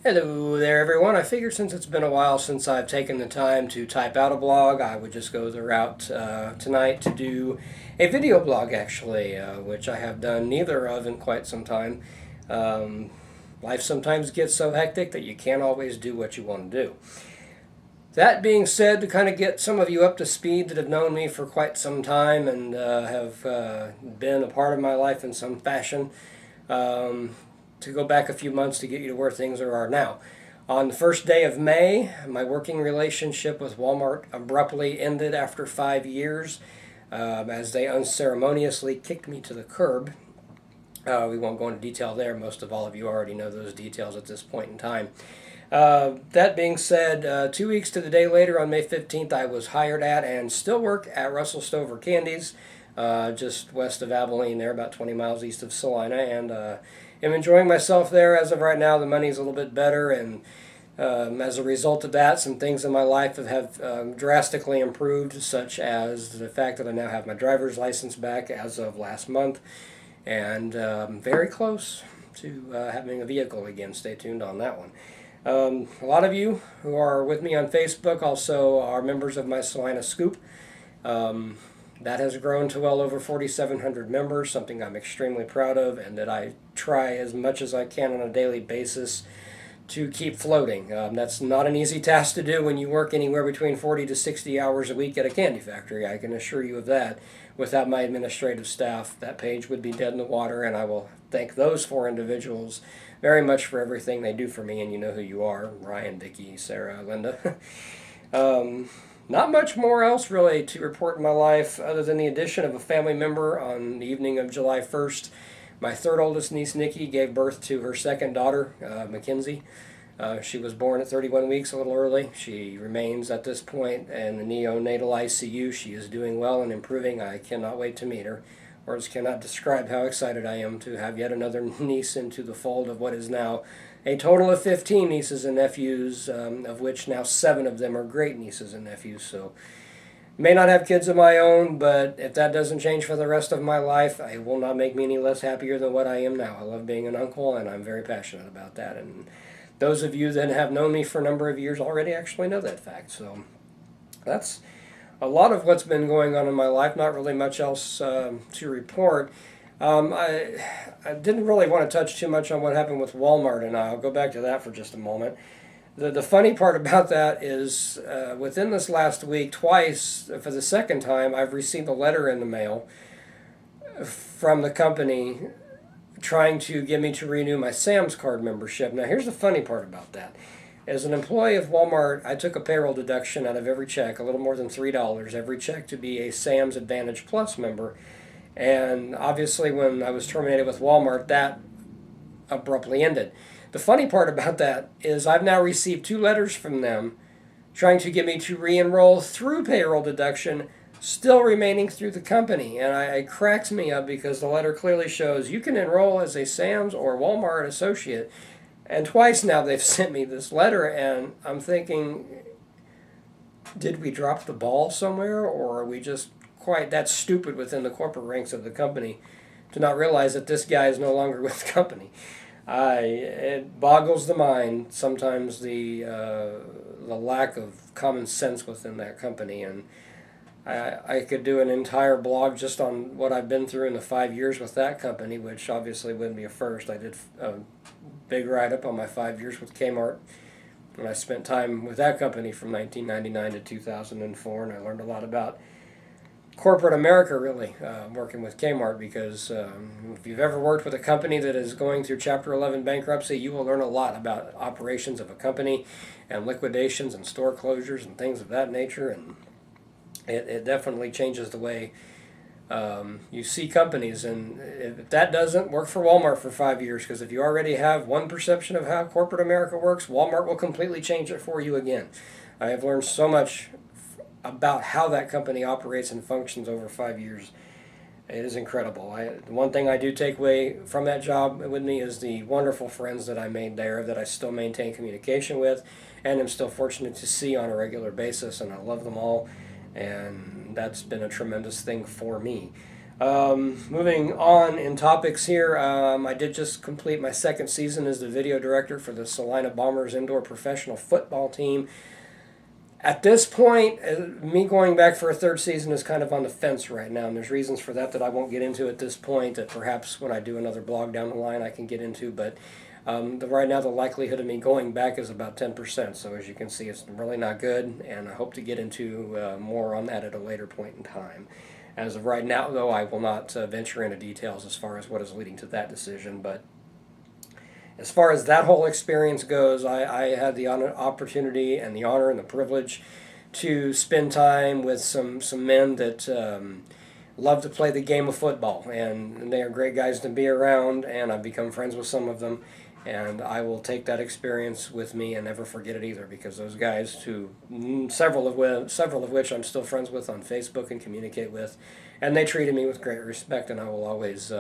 Hello there, everyone. I figured since it's been a while since I've taken the time to type out a blog, I would just go the route tonight to do a video blog, actually, which I have done neither of in quite some time. Um, Life sometimes gets so hectic that you can't always do what you want to do. That being said, to kind of get some of you up to speed that have known me for quite some time and have been a part of my life in some fashion, um, to go back a few months to get you to where things are now. On the first day of May, my working relationship with Walmart abruptly ended after 5 years as they unceremoniously kicked me to the curb. We won't go into detail there. Most of all of you already know those details at this point in time. That being said, 2 weeks to the day later, on May 15th, I was hired at and still work at Russell Stover Candies, just west of Abilene, there, about 20 miles east of Salina, and am enjoying myself there as of right now. The money's a little bit better, and as a result of that, some things in my life have drastically improved, such as the fact that I now have my driver's license back as of last month, and very close to having a vehicle again. Stay tuned on that one. A lot of you who are with me on Facebook also are members of my Salina Scoop. Um, that has grown to well over 4,700 members, something I'm extremely proud of, and that I try as much as I can on a daily basis to keep floating. That's not an easy task to do when you work anywhere between 40 to 60 hours a week at a candy factory. I can assure you of that. Without my administrative staff, that page would be dead in the water, and I will thank those four individuals very much for everything they do for me, and you know who you are: Ryan, Vicky, Sarah, Linda. um, Not much more else really to report in my life other than the addition of a family member on the evening of July 1st. My third oldest niece, Nikki, gave birth to her second daughter, Mackenzie. She was born at 31 weeks, a little early. She remains at this point in the neonatal ICU. She is doing well and improving. I cannot wait to meet her. Words cannot describe how excited I am to have yet another niece into the fold of what is now a total of 15 nieces and nephews, of which now 7 of them are great nieces and nephews. So may not have kids of my own, but if that doesn't change for the rest of my life, it will not make me any less happier than what I am now. I love being an uncle, and I'm very passionate about that. And those of you that have known me for a number of years already actually know that fact. So that's a lot of what's been going on in my life. Not really much else to report. I didn't really want to touch too much on what happened with Walmart, and I'll go back to that for just a moment. The funny part about that is within this last week, twice, for the second time, I've received a letter in the mail from the company trying to get me to renew my Sam's card membership. Now, here's the funny part about that. As an employee of Walmart, I took a payroll deduction out of every check, a little more than $3 every check, to be a Sam's Advantage Plus member. And obviously, when I was terminated with Walmart, that abruptly ended. The funny part about that is I've now received 2 letters from them trying to get me to re-enroll through payroll deduction, still remaining through the company. And it cracks me up because the letter clearly shows you can enroll as a Sam's or Walmart associate. And twice now they've sent me this letter, and I'm thinking, did we drop the ball somewhere, or are we just quite that stupid within the corporate ranks of the company to not realize that this guy is no longer with the company? It boggles the mind sometimes, the lack of common sense within that company. And I could do an entire blog just on what I've been through in the 5 years with that company, which obviously wouldn't be a first. I did a big write up on my 5 years with Kmart, and I spent time with that company from 1999 to 2004, and I learned a lot about corporate America, really, working with Kmart, because if you've ever worked with a company that is going through Chapter 11 bankruptcy, you will learn a lot about operations of a company and liquidations and store closures and things of that nature. And it definitely changes the way you see companies. And if that doesn't work for Walmart for 5 years, because if you already have one perception of how corporate America works, Walmart will completely change it for you again. I have learned so much about how that company operates and functions over 5 years. It is incredible. The one thing I do take away from that job with me is the wonderful friends that I made there, that I still maintain communication with and am still fortunate to see on a regular basis, and I love them all, and that's been a tremendous thing for me. Moving on in topics here, I did just complete my second season as the video director for the Salina Bombers indoor professional football team. At this point, me going back for a third season is kind of on the fence right now, and there's reasons for that I won't get into at this point, that perhaps when I do another blog down the line I can get into, but right now the likelihood of me going back is about 10%, so as you can see it's really not good, and I hope to get into more on that at a later point in time. As of right now, though, I will not venture into details as far as what is leading to that decision, but as far as that whole experience goes, I had the opportunity and the honor and the privilege to spend time with some men that love to play the game of football, and they are great guys to be around, and I've become friends with some of them, and I will take that experience with me and never forget it either, because those guys, who several of which I'm still friends with on Facebook and communicate with, and they treated me with great respect, and I will always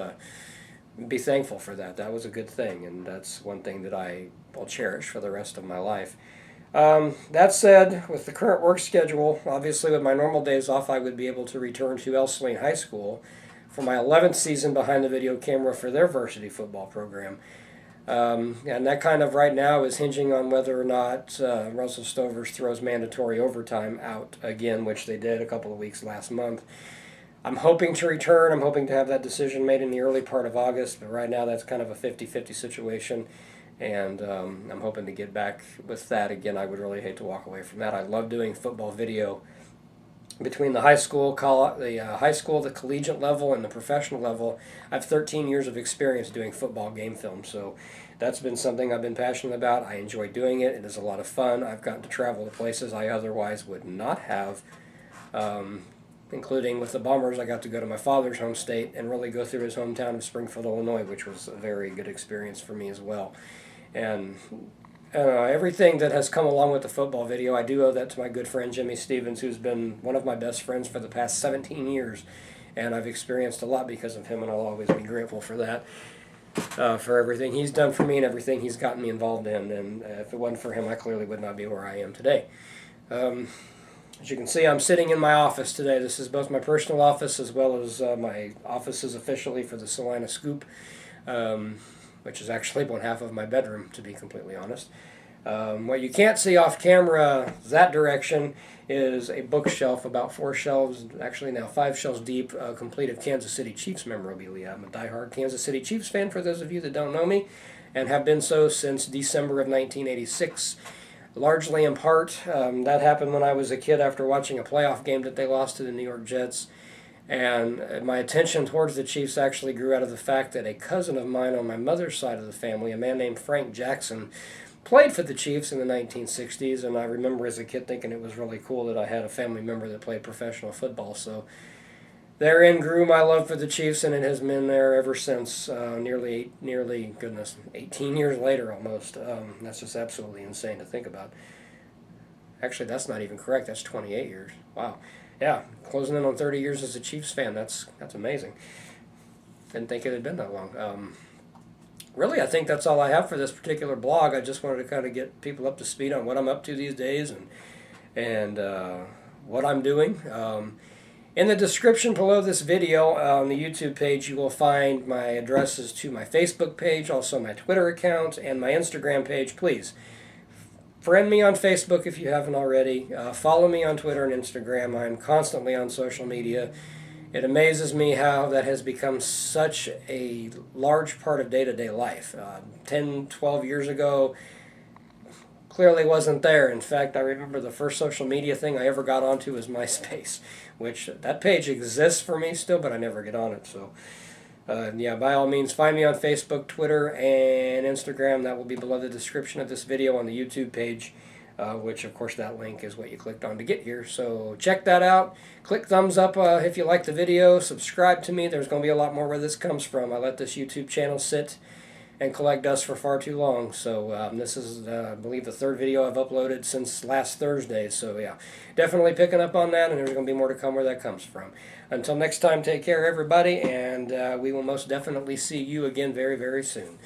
be thankful for that. That was a good thing, and that's one thing that I will cherish for the rest of my life. That said, with the current work schedule, obviously with my normal days off, I would be able to return to Elsaline High School for my 11th season behind the video camera for their varsity football program. And that kind of right now is hinging on whether or not Russell Stover's throws mandatory overtime out again, which they did a couple of weeks last month. I'm hoping to return. I'm hoping to have that decision made in the early part of August, but right now that's kind of a 50-50 situation, and I'm hoping to get back with that again. I would really hate to walk away from that. I love doing football video between the high school, the collegiate level, and the professional level. I have 13 years of experience doing football game film, so that's been something I've been passionate about. I enjoy doing it. It is a lot of fun. I've gotten to travel to places I otherwise would not have. Including with the Bombers, I got to go to my father's home state and really go through his hometown of Springfield, Illinois, which was a very good experience for me as well. And everything that has come along with the football video, I do owe that to my good friend Jimmy Stevens, who's been one of my best friends for the past 17 years. And I've experienced a lot because of him, and I'll always be grateful for that, for everything he's done for me and everything he's gotten me involved in. And if it wasn't for him, I clearly would not be where I am today. As you can see, I'm sitting in my office today. This is both my personal office as well as my offices officially for the Salina Scoop, which is actually one half of my bedroom, to be completely honest. What you can't see off camera, that direction, is a bookshelf, about 4 shelves, actually now 5 shelves deep, complete of Kansas City Chiefs memorabilia. I'm a diehard Kansas City Chiefs fan, for those of you that don't know me, and have been so since December of 1986. Largely in part, that happened when I was a kid after watching a playoff game that they lost to the New York Jets. And my attention towards the Chiefs actually grew out of the fact that a cousin of mine on my mother's side of the family, a man named Frank Jackson, played for the Chiefs in the 1960s. And I remember as a kid thinking it was really cool that I had a family member that played professional football. So therein grew my love for the Chiefs, and it has been there ever since, nearly, 18 years later almost. That's just absolutely insane to think about. Actually, that's not even correct. That's 28 years. Wow. Yeah, closing in on 30 years as a Chiefs fan. That's amazing. Didn't think it had been that long. Really, I think that's all I have for this particular blog. I just wanted to kind of get people up to speed on what I'm up to these days and what I'm doing. In the description below this video on the YouTube page, you will find my addresses to my Facebook page, also my Twitter account, and my Instagram page. Please friend me on Facebook if you haven't already. Follow me on Twitter and Instagram. I'm constantly on social media. It amazes me how that has become such a large part of day-to-day life. 10, 12 years ago, clearly wasn't there. In fact, I remember the first social media thing I ever got onto was MySpace, which that page exists for me still, but I never get on it. So, yeah, by all means, find me on Facebook, Twitter, and Instagram. That will be below the description of this video on the YouTube page, which, of course, that link is what you clicked on to get here. So check that out. Click thumbs up if you like the video. Subscribe to me. There's going to be a lot more where this comes from. I let this YouTube channel sit and collect dust for far too long. So this is, I believe, the 3rd video I've uploaded since last Thursday. So yeah, definitely picking up on that, and there's going to be more to come where that comes from. Until next time, take care, everybody, and we will most definitely see you again very, very soon.